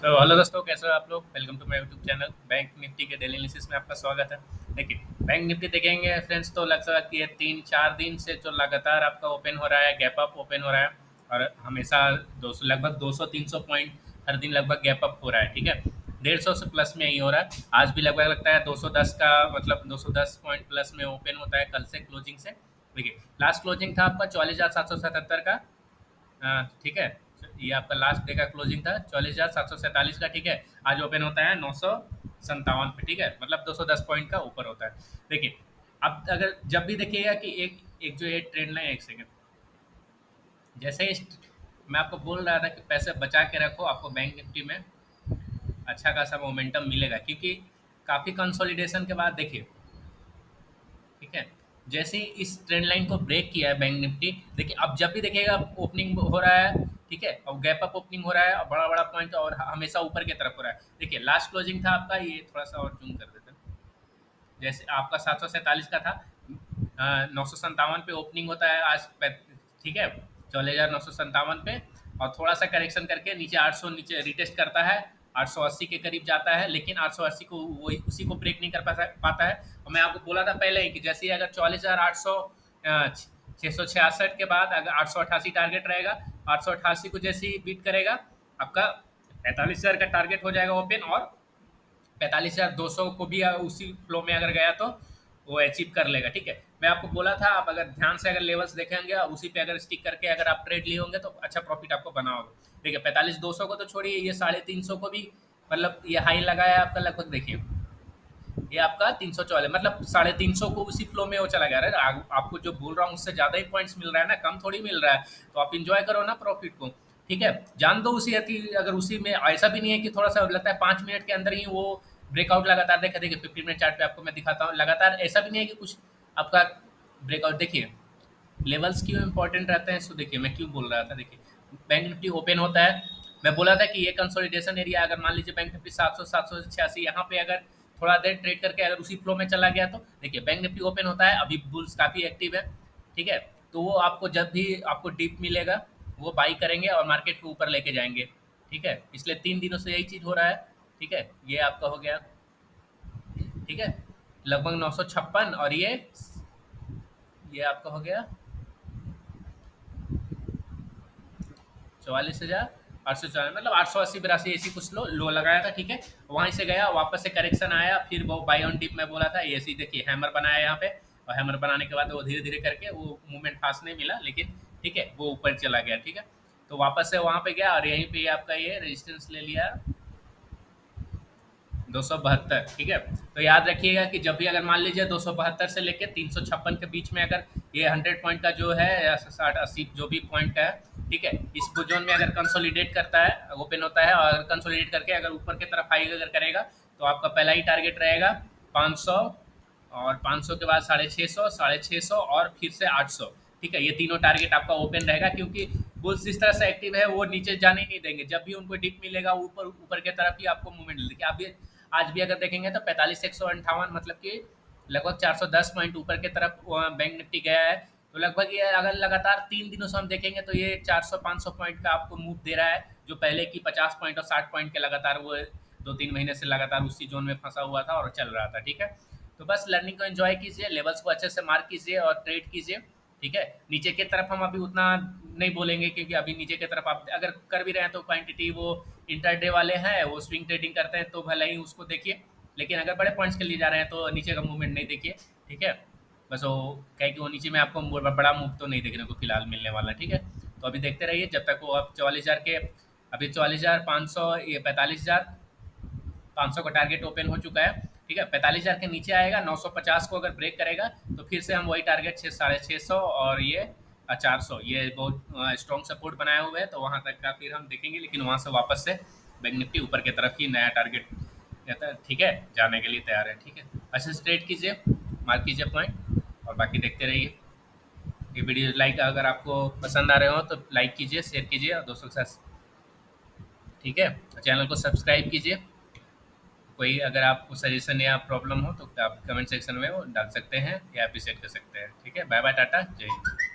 तो हेलो दोस्तों, कैसे हो आप लोग। Welcome to my YouTube channel. Bank Nifty के डेली एनालिसिस में आपका स्वागत है। देखिए, बैंक निफ्टी देखेंगे फ्रेंड्स तो लगता है कि ये 3-4 दिन से जो लगातार आपका ओपन हो रहा है, गैप अप ओपन हो रहा है। और हमेशा 200 लगभग 200-300 पॉइंट हर दिन लगभग गैप अप हो रहा है। ठीक है, 150 से प्लस में यही हो रहा है। आज भी लगभग लगता है 210 का, मतलब 210 पॉइंट प्लस में ओपन होता है कल से क्लोजिंग से। देखिए, लास्ट क्लोजिंग था आपका 44,777 का। हाँ ठीक है, ये आपका लास्ट डे का क्लोजिंग था 44,747 का। ठीक है, आज ओपन होता है 957 पे। ठीक है, मतलब 210 पॉइंट का ऊपर होता है। देखिए, अब अगर जब भी देखिएगा कि एक एक जो ये ट्रेंड लाइन, एक सेकंड, जैसे मैं आपको बोल रहा था कि पैसे बचा के रखो, आपको बैंक निफ्टी में अच्छा खासा मोमेंटम मिलेगा, क्योंकि काफ़ी कंसोलिडेशन के बाद देखिए, ठीक है, जैसे ही इस ट्रेंड लाइन को ब्रेक किया है बैंक निफ्टी, देखिए अब जब भी देखिएगा ओपनिंग हो रहा है, ठीक है, और गैप अप ओपनिंग हो रहा है और बड़ा बड़ा पॉइंट और हमेशा ऊपर की तरफ हो रहा है। देखिए, लास्ट क्लोजिंग था आपका, ये थोड़ा सा और जूम कर देते हैं। जैसे आपका 747 का था, 957 पे ओपनिंग होता है आज ठीक है, 44,957 पे। और थोड़ा सा करेक्शन करके नीचे 800 नीचे रिटेस्ट करता है, 880 के करीब जाता है, लेकिन 880 को वो उसी को ब्रेक नहीं कर पाता है। और मैं आपको बोला था पहले ही कि जैसे ही अगर 44,800 666 के बाद अगर 888 टारगेट रहेगा, 888 को जैसे ही बीट करेगा, आपका 45,000 का टारगेट हो जाएगा ओपन। और 45,200 को भी उसी फ्लो में अगर गया तो वो अचीव कर लेगा। ठीक है, मैं आपको बोला था, आप अगर ध्यान से अगर लेवल्स देखेंगे और उसी पे अगर स्टिक करके अगर आप ट्रेड लिए होंगे तो अच्छा प्रॉफिट आपको बना होगा। देखिए, 45,200 को तो छोड़िए, ये 350 को भी, मतलब ये हाई लगाया है आपका लगभग। देखिए, ये आपका 314, मतलब 350 को उसी फ्लो में वो चला गया। अरे आपको जो बोल रहा हूँ उससे ज़्यादा ही पॉइंट्स मिल रहा है ना, कम थोड़ी मिल रहा है। तो आप इंजॉय करो ना प्रॉफिट को। ठीक है, जान दो उसी अगर उसी में, ऐसा भी नहीं है कि थोड़ा सा लगता है 5 मिनट के अंदर ही वो ब्रेकआउट लगातार देखा। देखिए 15 मिनट चार्ट पे आपको मैं दिखाता हूँ, लगातार ऐसा भी नहीं है कि कुछ आपका ब्रेकआउट। देखिए, लेवल्स क्यों इंपॉर्टेंट रहते हैं, सो देखिए मैं क्यों बोल रहा था। देखिए, बैंक निफ्टी ओपन होता है, मैं बोला था कि ये कंसोलिडेशन एरिया, अगर मान लीजिए बैंक निफ्टी 700-786 यहाँ पे अगर थोड़ा देर ट्रेड करके अगर उसी फ्लो में चला गया तो देखिए, बैंक निफ्टी ओपन होता है, अभी बुल्स काफ़ी एक्टिव है। ठीक है, तो वो आपको जब भी आपको डिप मिलेगा वो बाई करेंगे और मार्केट को ऊपर लेके जाएंगे। ठीक है, इसलिए 3 दिनों से यही चीज़ हो रहा है। ठीक है, ये आपका हो गया। ठीक है, लगभग 956, और ये आपका हो गया 44,894, मतलब 880-82 ऐसी कुछ लो लगाया था। ठीक है, वहीं से गया, वापस से करेक्शन आया, फिर वो बाई ऑन डिप में बोला था, ये सी देखिए हैमर बनाया यहाँ पे। और हैमर बनाने के बाद वो धीरे धीरे करके वो मूवमेंट फास्ट नहीं मिला, लेकिन ठीक है वो ऊपर चला गया। ठीक है, तो वापस से वहाँ पे गया और यहीं पे आपका ये रेजिस्टेंस ले लिया 272। ठीक है, तो याद रखिएगा कि जब भी अगर मान लीजिए 272 से लेके 356 के बीच में अगर ये 100 पॉइंट का जो है या 60-80 जो भी पॉइंट का है, ठीक है, इस जोन में अगर कंसोलिडेट करता है, ओपन होता है और कंसोलिडेट करके अगर ऊपर की तरफ हाई अगर करेगा, तो आपका पहला ही टारगेट रहेगा 500, और 500 के बाद 650, 650 और फिर से 800। ठीक है, ये तीनों टारगेट आपका ओपन रहेगा, क्योंकि बुल्स जिस तरह से एक्टिव है वो नीचे जाने ही नहीं देंगे। जब भी उनको डिप मिलेगा ऊपर ऊपर की तरफ ही आपको मूवमेंट देखिए। आप ये आज भी अगर देखेंगे तो 45,158, मतलब कि लगभग 410 पॉइंट ऊपर की तरफ बैंक निफ्टी गया है। तो लगभग ये अगर लगातार 3 दिनों से हम देखेंगे तो ये 400-500 पॉइंट का आपको मूव दे रहा है, जो पहले की 50 पॉइंट और 60 पॉइंट के लगातार वो 2-3 महीने से लगातार उसी जोन में फंसा हुआ था और चल रहा था। ठीक है, तो बस लर्निंग को एंजॉय कीजिए, लेवल्स को अच्छे से मार्क कीजिए और ट्रेड कीजिए। ठीक है, नीचे की तरफ हम अभी उतना नहीं बोलेंगे, क्योंकि अभी नीचे की तरफ आप अगर कर भी रहे हैं तो क्वांटिटी वो इंटरडे वाले हैं, वो स्विंग ट्रेडिंग करते हैं, तो भले ही उसको देखिए। लेकिन अगर बड़े पॉइंट्स के लिए जा रहे हैं तो नीचे का मूवमेंट नहीं देखिए। ठीक है, बस वो कहे कि वो नीचे में आपको बड़ा मूव तो नहीं देखने को फिलहाल मिलने वाला। ठीक है, तो अभी देखते रहिए जब तक वो अब 44,000 के, अभी 44,500, ये 45,500 का टारगेट ओपन हो चुका है। ठीक है, 45,000 के नीचे आएगा, 950 को अगर ब्रेक करेगा तो फिर से हम वही टारगेट 600-650 और ये 400, ये बहुत स्ट्रॉन्ग सपोर्ट बनाए हुए हैं, तो वहाँ तक का फिर हम देखेंगे। लेकिन वहाँ से वापस से बैंक निफ्टी ऊपर की तरफ ही नया टारगेट रहता है। ठीक है, जाने के लिए तैयार है। ठीक है, अच्छे से ट्रेड कीजिए, मार्क कीजिए पॉइंट, और बाकी देखते रहिए। ये वीडियो लाइक अगर आपको पसंद आ रहे हो तो लाइक कीजिए, शेयर कीजिए और दोस्तों के साथ। ठीक है, चैनल को सब्सक्राइब कीजिए। कोई अगर आपको सजेशन या प्रॉब्लम हो तो आप कमेंट सेक्शन में वो डाल सकते हैं या अप्रिशिएट कर सकते हैं। ठीक है, बाय बाय, टाटा, जय हिंद।